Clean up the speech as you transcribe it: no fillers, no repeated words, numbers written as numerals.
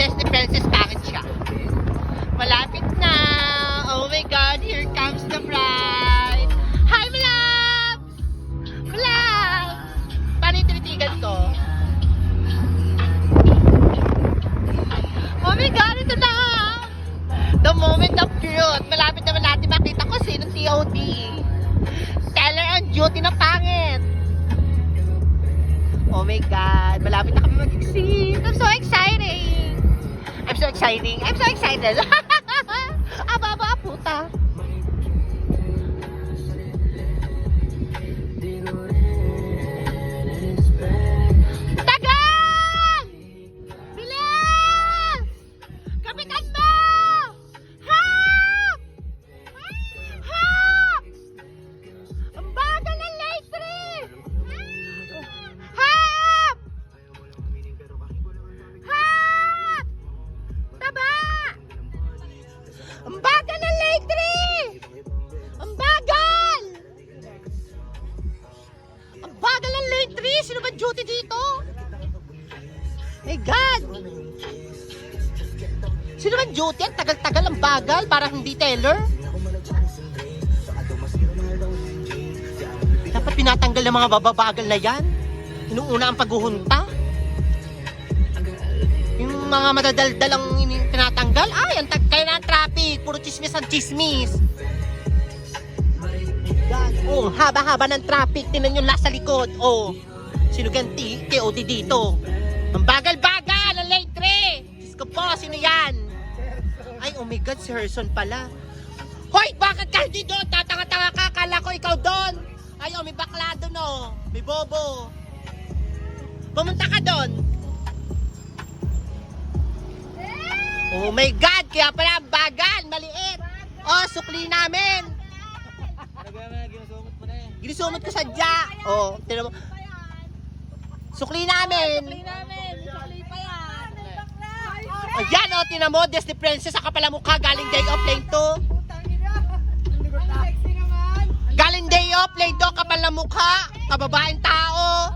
Disney princess, bakit siya? Malapit na. Oh my God, here comes the bride. Hi, my loves! Loves! Paano yung tinitigan ko? Oh my God, ito na! The moment of truth. Malapit naman natin makita ko sino TOD. Teller on duty na pangit. Oh my God, malapit na kami mag-exit. I'm so exciting. I'm so exciting. I'm so excited. Aba, puta. Tagal! Bilis! Kapitan mo! Hap! Hap! Ang bagal ng latry! Hap! Hap! Taba! Ang bagal ng latry! Ang bagal! Ang bagal ng latry! Sino ba duty dito? My God! Sino ba duty? Ang tagal-tagal, ang bagal, parang hindi teller. Dapat pinatanggal ng mga bababagal na yan. Inuuna ang paghuhunta. Yung mga madadaldal ang tinatanggal. Ay, ang kaya na ang traffic. Puro chismis ang chismis. Oh, haba-haba ng traffic. Tingnan yung nasa likod. Oh, sino ganti? KOD dito. Ang bagal-bagal, ang late re. Diyos ko po, sino yan? Ay, oh my God, si Herson pala. Hoy, bakit ka hindi doon? Tatanga-tanga ka, kala ko ikaw doon. Ay, oh, may bakla doon, oh. May bobo. Pumunta ka doon. Oh my God, kaya pala ang bagal, maliit. Oh, sukli namin. Ginisumot ko sadya. Oh, tinan mo. Sukli namin. Sukli pa yan. Ayan, oh, tinan mo, Disney princess, saka pala mukha, galing day off, lane 2. Galing day off, lane 2, kapal na mukha, kababaeng tao.